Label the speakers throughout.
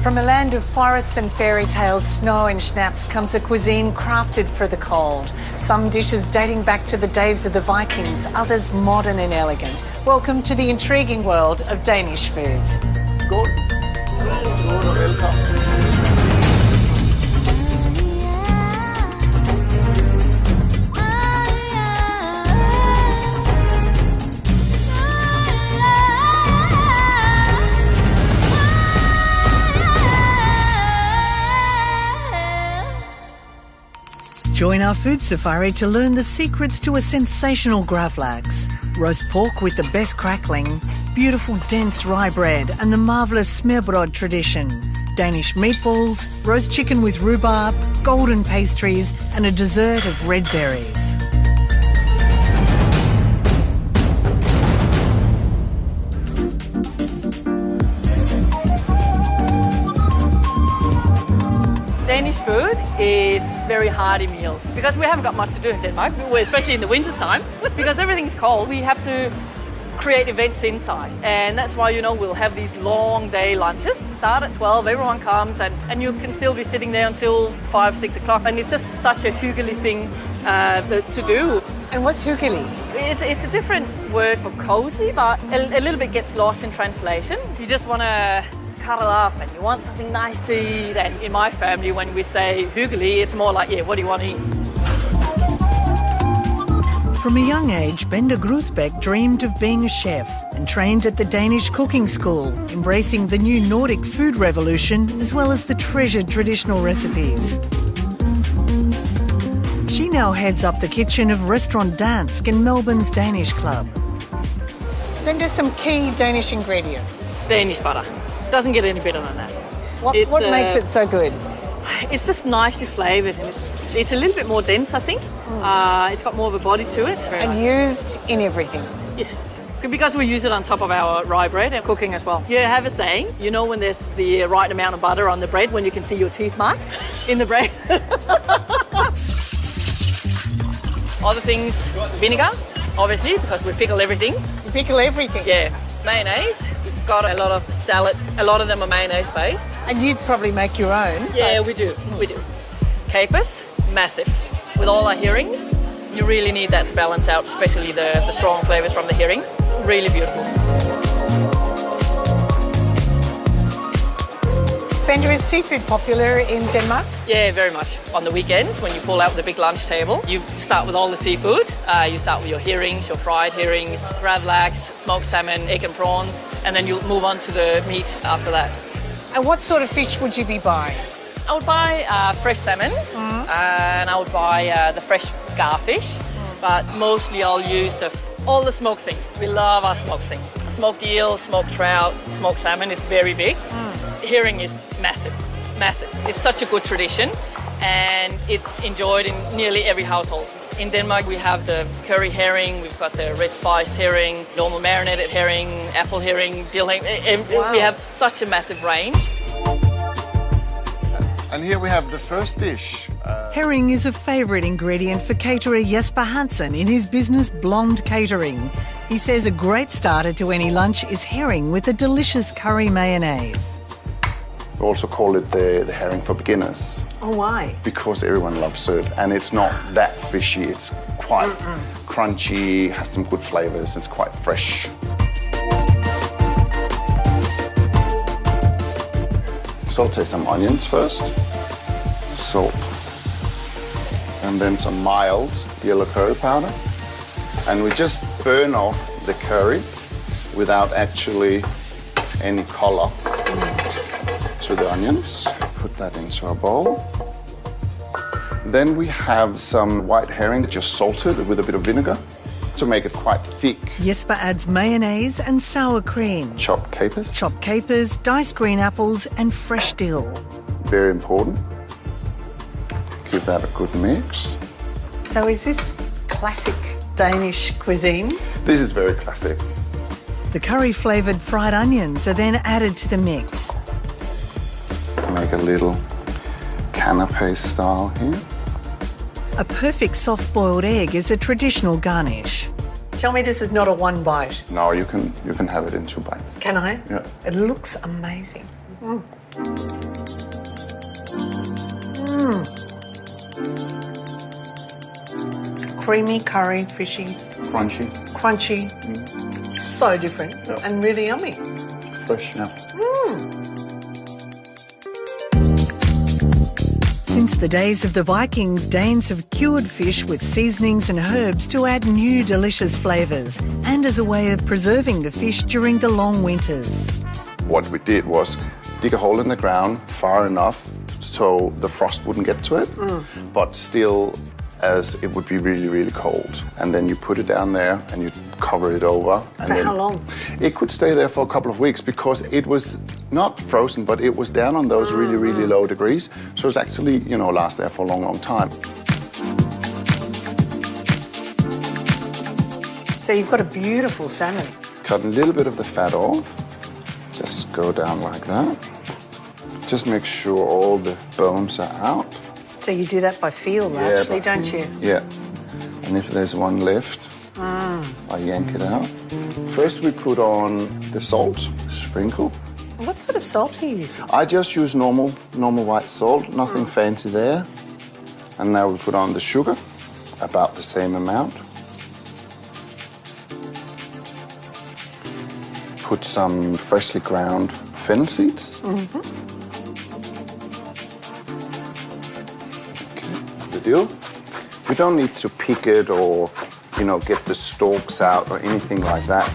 Speaker 1: From a land of forests and fairy tales, snow and schnapps comes a cuisine crafted for the cold. Some dishes dating back to the days of the Vikings, others modern and elegant. Welcome to the intriguing world of Danish foods.
Speaker 2: Good. Welcome.
Speaker 1: Join our food safari to learn the secrets to a sensational gravlax. Roast pork with the best crackling, beautiful dense rye bread and the marvellous smørbrød tradition. Danish meatballs, roast chicken with rhubarb, golden pastries and a dessert of red berries.
Speaker 3: Danish food is very hearty meals because we haven't got much to do in Denmark, especially in the winter time. Because everything's cold, we have to create events inside. And that's why, we'll have these long day lunches. Start at 12, everyone comes and you can still be sitting there until 5, 6 o'clock. And it's just such a hyggelig thing to do.
Speaker 1: And what's hyggelig?
Speaker 3: It's a different word for cozy, but a little bit gets lost in translation. You just want to cuddle up and you want something nice to eat. And in my family, when we say hyggelig, it's more like, what do you want to eat?
Speaker 1: From a young age, Benda Grusbeck dreamed of being a chef and trained at the Danish cooking school, embracing the new Nordic food revolution as well as the treasured traditional recipes. She now heads up the kitchen of Restaurant Dansk in Melbourne's Danish Club. Benda, some key Danish ingredients.
Speaker 3: Danish butter. Doesn't get any better than that.
Speaker 1: What makes it so good?
Speaker 3: It's just nicely flavoured. It's a little bit more dense, I think. It's got more of a body to it.
Speaker 1: And used in everything.
Speaker 3: Yes. Because we use it on top of our rye bread and cooking as well. You have a saying, when there's the right amount of butter on the bread, when you can see your teeth marks in the bread. Other things, vinegar, obviously, because we pickle everything.
Speaker 1: You pickle everything?
Speaker 3: Yeah. Mayonnaise. Got a lot of salad. A lot of them are mayonnaise based.
Speaker 1: And you'd probably make your own.
Speaker 3: Yeah, we do. Capers, massive. With all our herrings, you really need that to balance out, especially the strong flavours from the herring. Really beautiful.
Speaker 1: Benda, is seafood popular in Denmark?
Speaker 3: Yeah, very much. On the weekends, when you pull out the big lunch table, you start with all the seafood. You start with your herrings, your fried herrings, gravlax, smoked salmon, egg and prawns, and then you'll move on to the meat after that.
Speaker 1: And what sort of fish would you be buying?
Speaker 3: I would buy fresh salmon, and I would buy the fresh garfish, but mostly I'll use all the smoked things. We love our smoked things. Smoked eel, smoked trout, smoked salmon is very big. Herring is massive, massive. It's such a good tradition and it's enjoyed in nearly every household. In Denmark we have the curry herring, we've got the red spiced herring, normal marinated herring, apple herring, dill herring.
Speaker 1: Wow.
Speaker 3: We have such a massive range.
Speaker 2: And here we have the first dish.
Speaker 1: Herring is a favourite ingredient for caterer Jesper Hansen in his business Blonde Catering. He says a great starter to any lunch is herring with a delicious curry mayonnaise.
Speaker 2: We also call it the herring for beginners.
Speaker 1: Oh, why?
Speaker 2: Because everyone loves it, and it's not that fishy. It's quite crunchy, has some good flavors, it's quite fresh. Saute some onions first, salt, and then some mild yellow curry powder. And we just burn off the curry without actually any color to the onions. Put that into a bowl. Then we have some white herring just salted with a bit of vinegar to make it quite thick.
Speaker 1: Jesper adds mayonnaise and sour cream.
Speaker 2: Chopped capers.
Speaker 1: Chopped capers, diced green apples and fresh dill.
Speaker 2: Very important. Give that a good mix.
Speaker 1: So is this classic Danish cuisine?
Speaker 2: This is very classic.
Speaker 1: The curry-flavoured fried onions are then added to the mix.
Speaker 2: Make a little canapé style here.
Speaker 1: A perfect soft-boiled egg is a traditional garnish. Tell me this is not a one bite.
Speaker 2: No, you can have it in 2 bites.
Speaker 1: Can I?
Speaker 2: Yeah.
Speaker 1: It looks amazing. Creamy, curry, fishy,
Speaker 2: Crunchy,
Speaker 1: crunchy. So different and really yummy.
Speaker 2: fresh now.
Speaker 1: Since the days of the Vikings, Danes have cured fish with seasonings and herbs to add new delicious flavours and as a way of preserving the fish during the long winters.
Speaker 2: What we did was dig a hole in the ground far enough so the frost wouldn't get to it, but still as it would be really, really cold. And then you put it down there and you cover it over. And
Speaker 1: For
Speaker 2: then
Speaker 1: how long?
Speaker 2: It could stay there for a couple of weeks because it was not frozen, but it was down on those really, really low degrees. So it's actually, you know, last there for a long, long time.
Speaker 1: So you've got a beautiful salmon.
Speaker 2: Cut a little bit of the fat off. Just go down like that. Just make sure all the bones are out.
Speaker 1: So you do that by feel, largely, don't you?
Speaker 2: Yeah. And if there's one left, I yank it out. First we put on the salt, sprinkle.
Speaker 1: What sort of salt are you using?
Speaker 2: I just use normal white salt, nothing fancy there. And now we put on the sugar, about the same amount. Put some freshly ground fennel seeds. Deal. You don't need to pick it or, you know, get the stalks out or anything like that.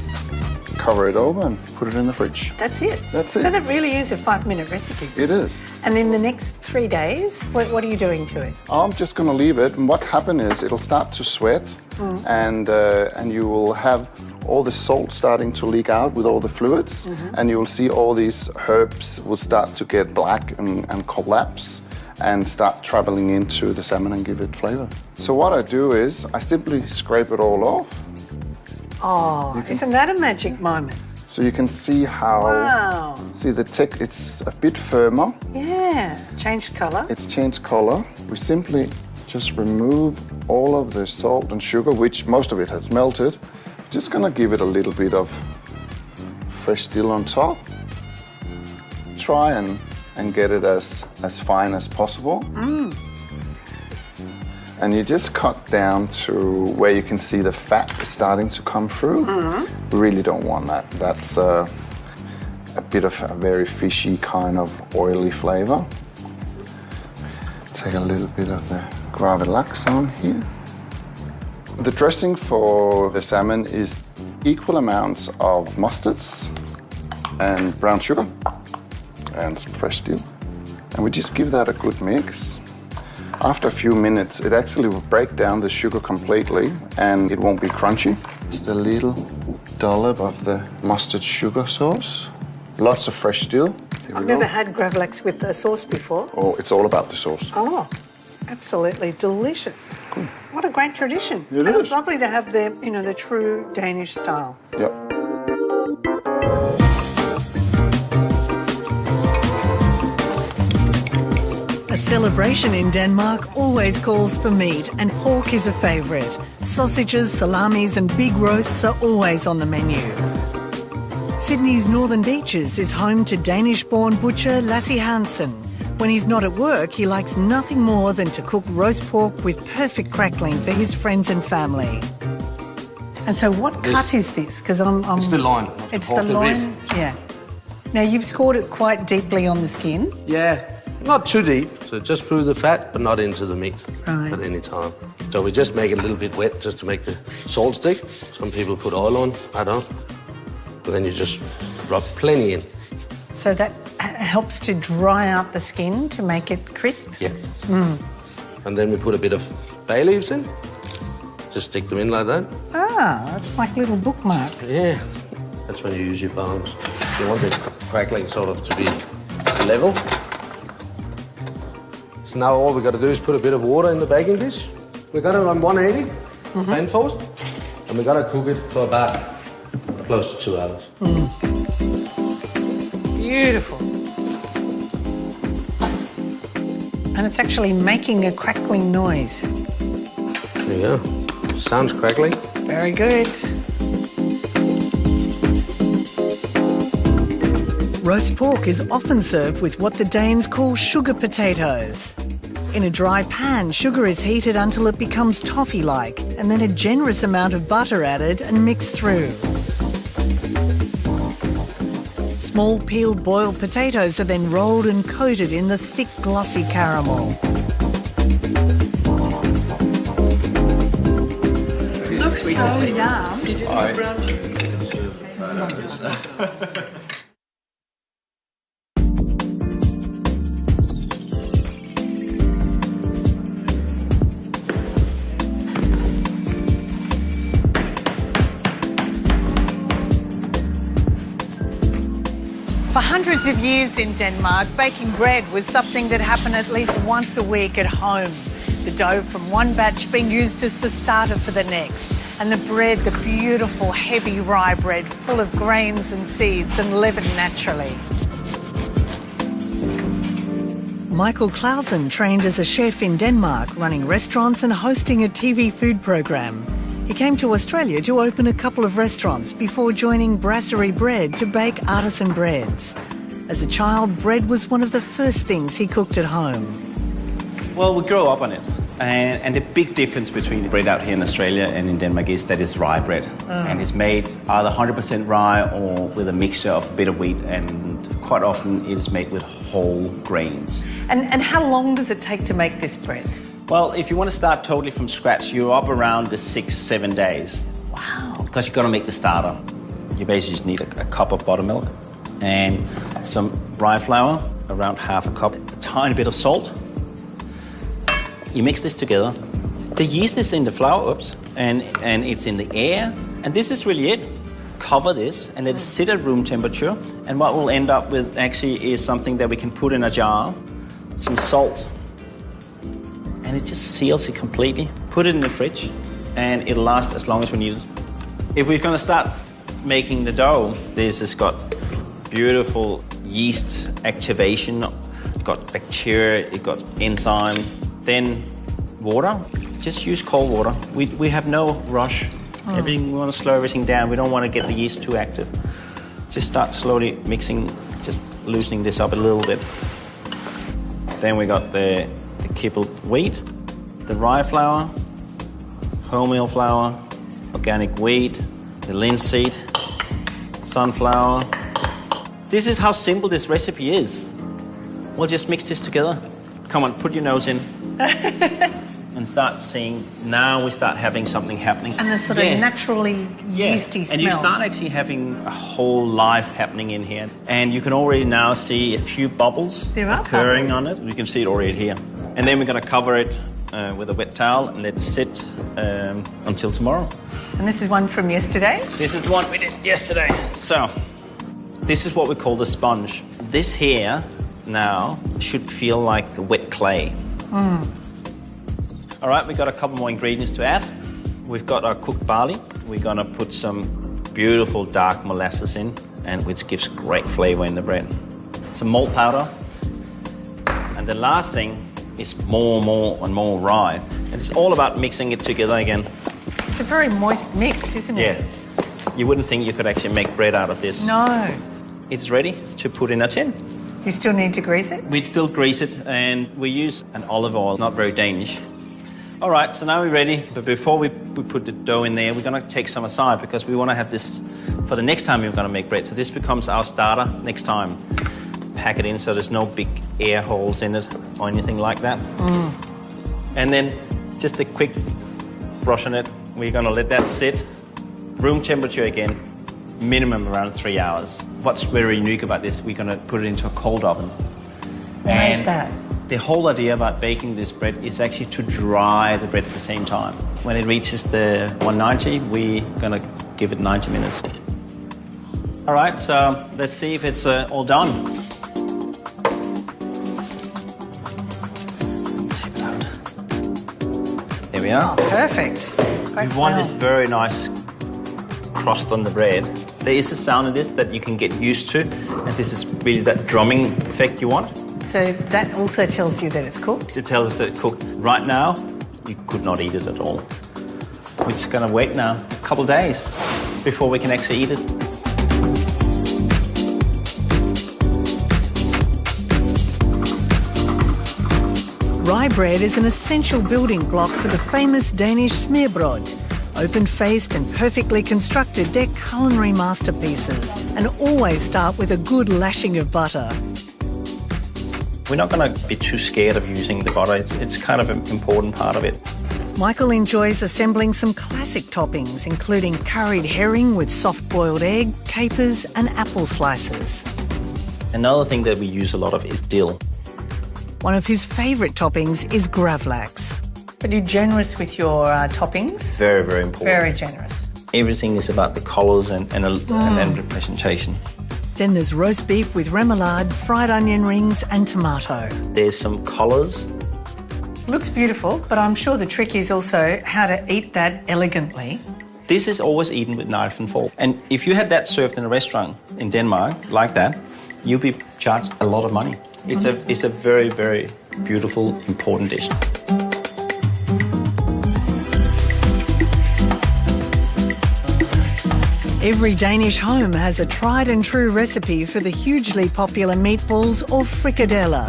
Speaker 2: Cover it over and put it in the fridge.
Speaker 1: That's it?
Speaker 2: That's it.
Speaker 1: So that really is a 5-minute recipe?
Speaker 2: It is.
Speaker 1: And in the next 3 days, what are you doing to it?
Speaker 2: I'm just going to leave it, and what happens is it'll start to sweat, and you will have all the salt starting to leak out with all the fluids, and you will see all these herbs will start to get black and collapse and start traveling into the salmon and give it flavor. So what I do is I simply scrape it all off.
Speaker 1: Oh, isn't that a magic moment?
Speaker 2: So you can see how,
Speaker 1: Wow.
Speaker 2: see the tick, it's a bit firmer.
Speaker 1: Yeah, changed colour.
Speaker 2: It's changed color. We simply just remove all of the salt and sugar, which most of it has melted. Just gonna give it a little bit of fresh dill on top. Try and get it as fine as possible. And you just cut down to where you can see the fat is starting to come through. We really don't want that. That's a bit of a very fishy kind of oily flavor. Take a little bit of the Gravlax on here. The dressing for the salmon is equal amounts of mustards and brown sugar and some fresh dill. And we just give that a good mix. After a few minutes, it actually will break down the sugar completely and it won't be crunchy. Just a little dollop of the mustard sugar sauce. Lots of fresh dill.
Speaker 1: I've never had Gravlax with the sauce before.
Speaker 2: Oh, it's all about the sauce.
Speaker 1: Oh, absolutely delicious.
Speaker 2: Cool.
Speaker 1: What a great tradition.
Speaker 2: It
Speaker 1: and
Speaker 2: is.
Speaker 1: It's lovely to have the, you know, the true Danish style.
Speaker 2: Yep.
Speaker 1: A celebration in Denmark always calls for meat, and pork is a favourite. Sausages, salamis and big roasts are always on the menu. Sydney's Northern Beaches is home to Danish-born butcher Lasse Hansen. When he's not at work, he likes nothing more than to cook roast pork with perfect crackling for his friends and family. And so what cut is this? Because
Speaker 4: It's the loin.
Speaker 1: It's the loin? Yeah. Now, you've scored it quite deeply on the skin.
Speaker 4: Yeah, not too deep. So just through the fat, but not into the meat
Speaker 1: Right.
Speaker 4: at any time. So we just make it a little bit wet just to make the salt stick. Some people put oil on, I don't. And then you just rub plenty in.
Speaker 1: So that helps to dry out the skin to make it crisp?
Speaker 4: Yeah. And then we put a bit of bay leaves in. Just stick them in like that.
Speaker 1: Ah, that's like little bookmarks.
Speaker 4: Yeah. That's when you use your bones. You want the crackling sort of to be level. So now all we got to do is put a bit of water in the baking dish. We got it on 180, pan force, and we got to cook it for about close to 2 hours.
Speaker 1: Beautiful. And it's actually making a crackling noise.
Speaker 4: There you go. Sounds crackling.
Speaker 1: Very good. Roast pork is often served with what the Danes call sugar potatoes. In a dry pan, sugar is heated until it becomes toffee-like, and then a generous amount of butter added and mixed through. Small peeled boiled potatoes are then rolled and coated in the thick glossy caramel.
Speaker 3: Looks so
Speaker 1: yum. For hundreds of years in Denmark, baking bread was something that happened at least once a week at home. The dough from one batch being used as the starter for the next. And the bread, the beautiful, heavy rye bread, full of grains and seeds and leavened naturally. Michael Clausen trained as a chef in Denmark, running restaurants and hosting a TV food program. He came to Australia to open a couple of restaurants before joining Brasserie Bread to bake artisan breads. As a child, bread was one of the first things he cooked at home.
Speaker 5: Well, we grew up on it. And the big difference between the bread out here in Australia and in Denmark is that it's rye bread. And it's made either 100% rye or with a mixture of a bit of wheat, and quite often it is made with whole grains.
Speaker 1: And how long does it take to make this bread?
Speaker 5: Well, if you want to start totally from scratch, you're up around the 6-7 days.
Speaker 1: Wow.
Speaker 5: Because you've got to make the starter. You basically just need a cup of buttermilk and some rye flour, around half a cup, a tiny bit of salt. You mix this together. The yeast is in the flour, and it's in the air. And this is really it. Cover this and let it sit at room temperature. And what we'll end up with actually is something that we can put in a jar, some salt, and it just seals it completely. Put it in the fridge, and it'll last as long as we need it. If we're going to start making the dough, this has got beautiful yeast activation, it got bacteria, it got enzyme, then water. Just use cold water. We have no rush. Everything, we want to slow everything down. We don't want to get the yeast too active. Just start slowly mixing, just loosening this up a little bit. Then we got the kibbled wheat, the rye flour, wholemeal flour, organic wheat, the linseed, sunflower. This is how simple this recipe is. We'll just mix this together. Come on, put your nose in. And start seeing, now we start having something happening.
Speaker 1: And the sort of naturally yeasty smell.
Speaker 5: And you start actually having a whole life happening in here. And you can already now see a few bubbles occurring on it. You can see it already here. And then we're going to cover it with a wet towel and let it sit until tomorrow.
Speaker 1: And this is one from yesterday?
Speaker 5: This is the one we did yesterday. So, this is what we call the sponge. This here now should feel like the wet clay. All right, we've got a couple more ingredients to add. We've got our cooked barley. We're going to put some beautiful dark molasses in, and which gives great flavour in the bread. Some malt powder. And the last thing is more and more rye. And it's all about mixing it together again.
Speaker 1: It's a very moist mix, isn't it?
Speaker 5: Yeah. You wouldn't think you could actually make bread out of this.
Speaker 1: No.
Speaker 5: It's ready to put in a tin.
Speaker 1: You still need to grease it?
Speaker 5: We'd still grease it, and we use an olive oil, not very Danish. All right, so now we're ready. But before we put the dough in there, we're going to take some aside because we want to have this for the next time we're going to make bread. So this becomes our starter next time. Pack it in so there's no big air holes in it or anything like that. And then just a quick brush on it. We're going to let that sit. Room temperature again, minimum around 3 hours. What's very unique about this, we're going to put it into a cold oven.
Speaker 1: Why is that?
Speaker 5: The whole idea about baking this bread is actually to dry the bread at the same time. When it reaches the 190, we're going to give it 90 minutes. All right, so let's see if it's all done. Tip it out. There we are.
Speaker 1: Oh, perfect. Great
Speaker 5: We want
Speaker 1: smell.
Speaker 5: this very nice crust on the bread. There is a sound in this that you can get used to, and this is really that drumming effect you want.
Speaker 1: So that also tells you that it's cooked?
Speaker 5: It tells us that it's cooked. Right now, you could not eat it at all. We're just going to wait now a couple of days before we can actually eat it.
Speaker 1: Rye bread is an essential building block for the famous Danish smearbrød. Open-faced and perfectly constructed, they're culinary masterpieces and always start with a good lashing of butter.
Speaker 5: We're not going to be too scared of using the butter. It's kind of an important part of it.
Speaker 1: Michael enjoys assembling some classic toppings, including curried herring with soft-boiled egg, capers and apple slices.
Speaker 5: Another thing that we use a lot of is dill.
Speaker 1: One of his favourite toppings is gravlax. But you're generous with your toppings?
Speaker 5: Very, very important.
Speaker 1: Very generous.
Speaker 5: Everything is about the colours and the presentation.
Speaker 1: Then there's roast beef with remoulade, fried onion rings and tomato.
Speaker 5: There's some colours.
Speaker 1: Looks beautiful, but I'm sure the trick is also how to eat that elegantly.
Speaker 5: This is always eaten with knife and fork. And if you had that served in a restaurant in Denmark like that, you'd be charged a lot of money. It's a very, very beautiful, important dish.
Speaker 1: Every Danish home has a tried and true recipe for the hugely popular meatballs or frikadeller.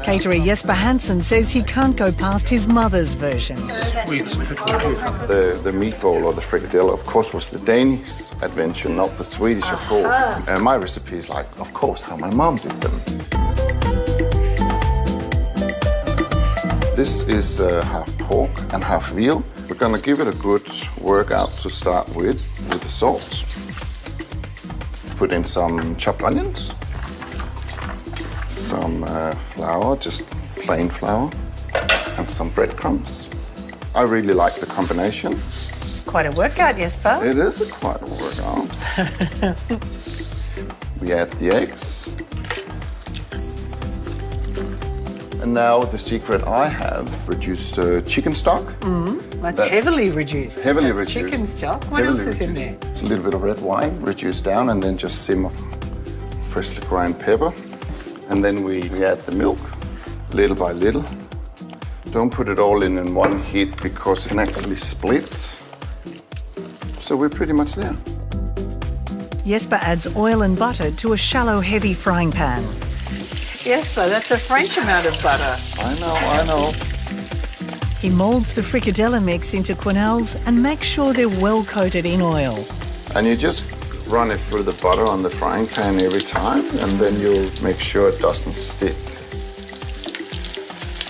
Speaker 1: Caterer Jesper Hansen says he can't go past his mother's version.
Speaker 2: The meatball or the frikadelle, of course, was the Danish adventure, not the Swedish, of course. And my recipe is like, of course, how my mom did them. This is half pork and half veal. We're going to give it a good workout to start with the salt. Put in some chopped onions, some flour, just plain flour, and some breadcrumbs. I really like the combination.
Speaker 1: It's quite a workout, Jesper.
Speaker 2: It is quite a workout. We add the eggs. And now the secret I have, reduced chicken stock.
Speaker 1: That's heavily reduced.
Speaker 2: Heavily
Speaker 1: That's
Speaker 2: reduced.
Speaker 1: Chicken stock. What else is in there?
Speaker 2: It's a little bit of red wine, reduced down, and then just simmer. Freshly ground pepper. And then we add the milk, little by little. Don't put it all in one hit because it can actually split. So we're pretty much there.
Speaker 1: Jesper adds oil and butter to a shallow, heavy frying pan. Jesper, that's a French amount of butter.
Speaker 2: I know.
Speaker 1: He moulds the frikadelle mix into quenelles and makes sure they're well coated in oil.
Speaker 2: And you just run it through the butter on the frying pan every time, and then you'll make sure it doesn't stick.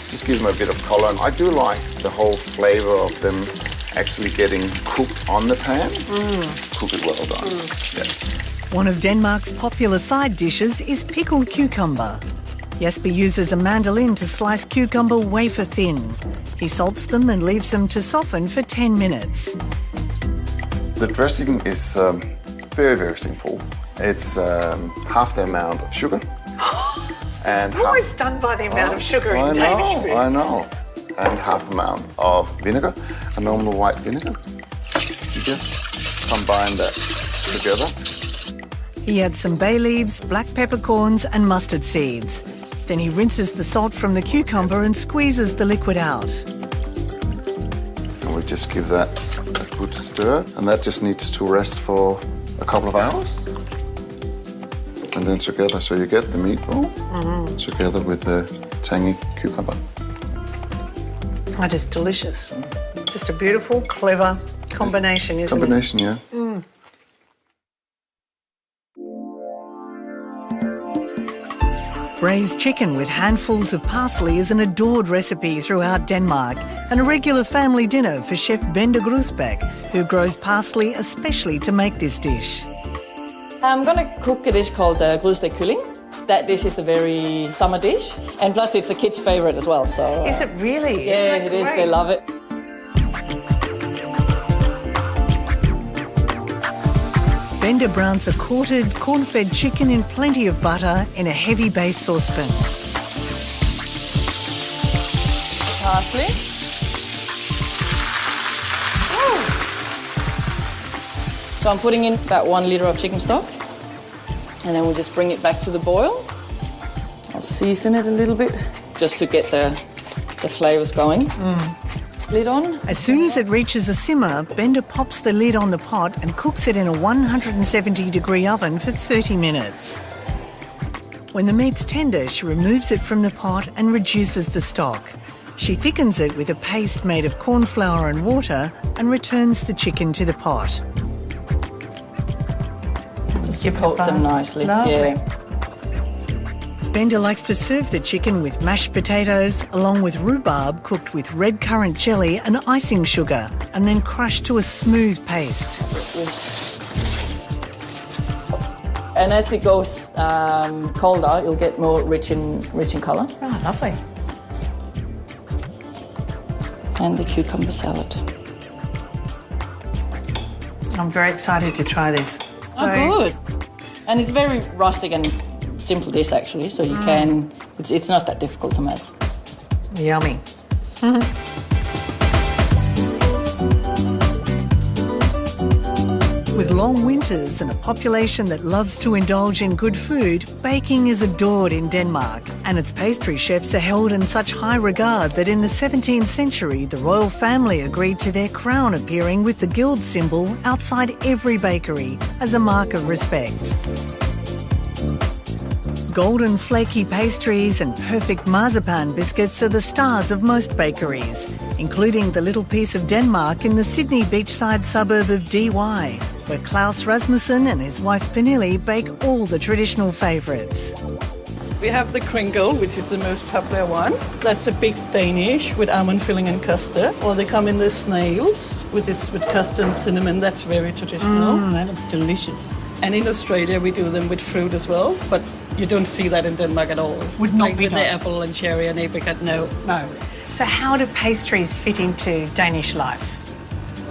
Speaker 2: Just give them a bit of color. And I do like the whole flavor of them actually getting cooked on the pan. Cook it well done. Yeah.
Speaker 1: One of Denmark's popular side dishes is pickled cucumber. Jesper uses a mandolin to slice cucumber wafer thin. He salts them and leaves them to soften for 10 minutes.
Speaker 2: The dressing is very, very simple. It's half the amount of sugar. And
Speaker 1: I'm always stunned by the amount of sugar in Danish food.
Speaker 2: I know. And half amount of vinegar, a normal white vinegar. You just combine that together.
Speaker 1: He adds some bay leaves, black peppercorns and mustard seeds. Then he rinses the salt from the cucumber and squeezes the liquid out.
Speaker 2: And we just give that a good stir, and that just needs to rest for a couple of hours. And then together, so you get the meatball together with the tangy cucumber.
Speaker 1: That is delicious. Just a beautiful, clever combination, isn't it?
Speaker 2: Combination, yeah.
Speaker 1: Braised chicken with handfuls of parsley is an adored recipe throughout Denmark and a regular family dinner for Chef Bende Grusbæk, who grows parsley especially to make this dish.
Speaker 3: I'm going to cook a dish called grydstegt kylling. That dish is a very summer dish, and plus it's a kid's favourite as well. So
Speaker 1: Is it really?
Speaker 3: Yeah, it is. They love it.
Speaker 1: Bende browns a quartered, corn-fed chicken in plenty of butter in a heavy base saucepan.
Speaker 3: Parsley. So I'm putting in about 1 litre of chicken stock, and then we'll just bring it back to the boil. I'll season it a little bit just to get the flavours going. Lid on.
Speaker 1: As soon as it reaches a simmer, Bende pops the lid on the pot and cooks it in a 170-degree oven for 30 minutes. When the meat's tender, she removes it from the pot and reduces the stock. She thickens it with a paste made of corn flour and water and returns the chicken to the pot.
Speaker 3: Just coat them nicely.
Speaker 1: Lovely.
Speaker 3: Yeah.
Speaker 1: Benda likes to serve the chicken with mashed potatoes along with rhubarb cooked with red currant jelly and icing sugar and then crushed to a smooth paste.
Speaker 3: And as it goes colder, you'll get more rich in colour.
Speaker 1: Oh, lovely.
Speaker 3: And the cucumber salad.
Speaker 1: I'm very excited to try this.
Speaker 3: Oh, good. And it's very rustic and simple dish actually, so you can, it's not that difficult to make.
Speaker 1: Yummy. With long winters and a population that loves to indulge in good food, baking is adored in Denmark, and its pastry chefs are held in such high regard that in the 17th century the royal family agreed to their crown appearing with the guild symbol outside every bakery as a mark of respect. Golden flaky pastries and perfect marzipan biscuits are the stars of most bakeries, including the little piece of Denmark in the Sydney beachside suburb of DY, where Klaus Rasmussen and his wife Pernille bake all the traditional favourites.
Speaker 6: We have the kringle, which is the most popular one. That's a big Danish with almond filling and custard. Or they come in the snails with custard and cinnamon. That's very traditional.
Speaker 1: That looks delicious.
Speaker 6: And in Australia, we do them with fruit as well, but you don't see that in Denmark at all.
Speaker 1: Would not
Speaker 6: like
Speaker 1: be
Speaker 6: with
Speaker 1: done.
Speaker 6: the apple and cherry and apricot, no.
Speaker 1: No. So how do pastries fit into Danish life?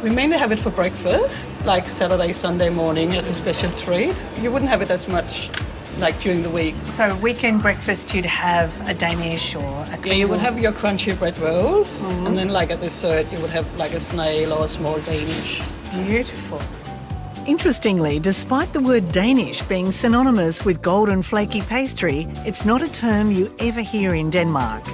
Speaker 6: We mainly have it for breakfast, like Saturday, Sunday morning as a special treat. You wouldn't have it as much like during the week.
Speaker 1: So weekend breakfast you'd have a Danish or a
Speaker 6: Yeah, you would have your crunchy bread rolls, and then like a dessert, you would have like a snail or a small Danish.
Speaker 1: Beautiful. Interestingly, despite the word Danish being synonymous with golden flaky pastry, it's not a term you ever hear in Denmark.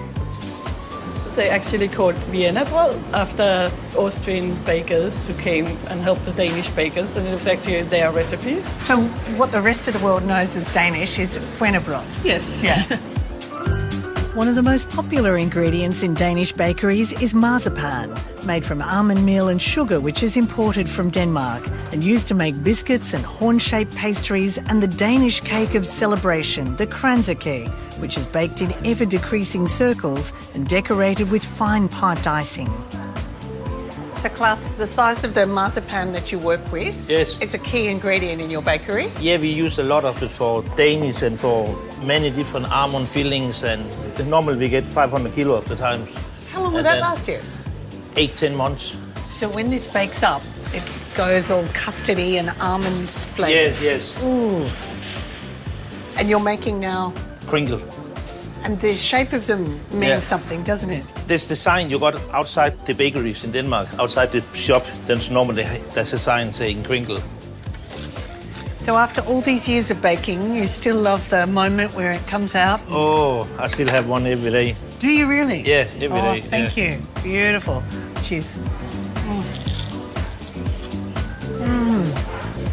Speaker 6: They actually called Vienna bread after Austrian bakers who came and helped the Danish bakers, and it was actually their recipes.
Speaker 1: So what the rest of the world knows as Danish is Wennebrod.
Speaker 6: Yes.
Speaker 1: Yeah. One of the most popular ingredients in Danish bakeries is marzipan, made from almond meal and sugar, which is imported from Denmark and used to make biscuits and horn-shaped pastries and the Danish cake of celebration, the kransekage, which is baked in ever-decreasing circles and decorated with fine piped icing. So, Klaus, the size of the marzipan that you work with,
Speaker 7: Yes.
Speaker 1: it's a key ingredient in your bakery.
Speaker 7: Yeah, we use a lot of it for Danish and for many different almond fillings, and normally we get 500 kilo at the time.
Speaker 1: How long would
Speaker 7: And
Speaker 1: that
Speaker 7: then
Speaker 1: last you?
Speaker 7: 8-10 months.
Speaker 1: So when this bakes up, it goes all custardy and almond flavours.
Speaker 7: Yes.
Speaker 1: Ooh. And you're making now,
Speaker 7: Kringle.
Speaker 1: and the shape of them means
Speaker 7: Yeah.
Speaker 1: something, doesn't it?
Speaker 7: This design you got outside the bakeries in Denmark, outside the shop, there's a sign saying Kringle.
Speaker 1: So after all these years of baking, you still love the moment where it comes out?
Speaker 7: Oh, I still have one every day.
Speaker 1: Do you really?
Speaker 7: Yeah, every day.
Speaker 1: Thank you. Beautiful. Cheers.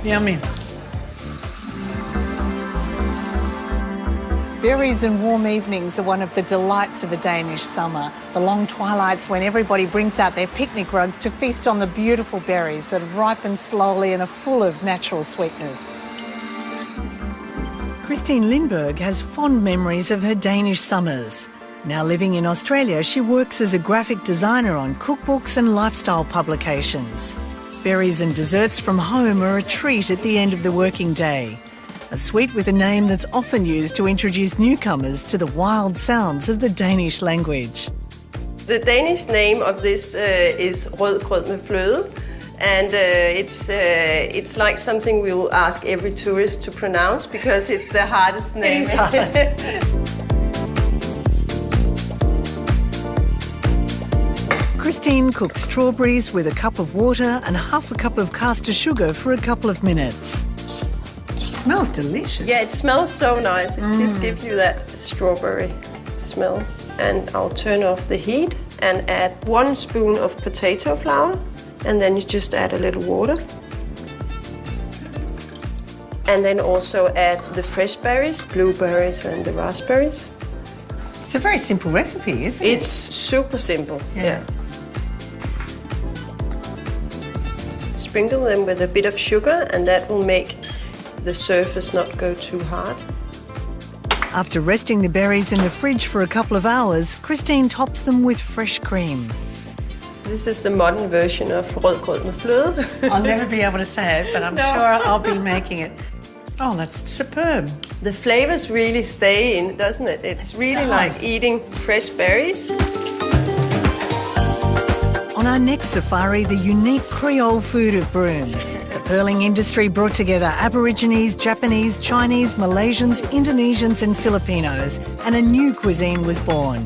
Speaker 1: Yummy. Berries and warm evenings are one of the delights of a Danish summer. The long twilights when everybody brings out their picnic rugs to feast on the beautiful berries that ripen slowly and are full of natural sweetness. Christine Lindberg has fond memories of her Danish summers. Now living in Australia, she works as a graphic designer on cookbooks and lifestyle publications. Berries and desserts from home are a treat at the end of the working day. A sweet with a name that's often used to introduce newcomers to the wild sounds of the Danish language.
Speaker 8: The Danish name of this is rødgrød med fløde, and it's like something we will ask every tourist to pronounce because it's the hardest name.
Speaker 1: It is hard. Christine cooks strawberries with a cup of water and half a cup of caster sugar for a couple of minutes. Smells delicious.
Speaker 8: Yeah, it smells so nice. It just gives you that strawberry smell. And I'll turn off the heat and add 1 spoon of potato flour, and then you just add a little water. And then also add the fresh berries, blueberries and the raspberries.
Speaker 1: It's a very simple recipe, isn't it?
Speaker 8: It's super simple, yeah. Sprinkle them with a bit of sugar, and that will make the surface not go too hard.
Speaker 1: After resting the berries in the fridge for a couple of hours, Christine tops them with fresh cream.
Speaker 8: This is the modern version of rødgrød med fløde.
Speaker 1: I'll never be able to say it, but I'm sure I'll be making it. Oh, that's superb.
Speaker 8: The flavors really stay in, doesn't it? It's really like eating fresh berries.
Speaker 1: On our next safari, the unique Creole food of Broome. The pearling industry brought together Aborigines, Japanese, Chinese, Malaysians, Indonesians and Filipinos, and a new cuisine was born.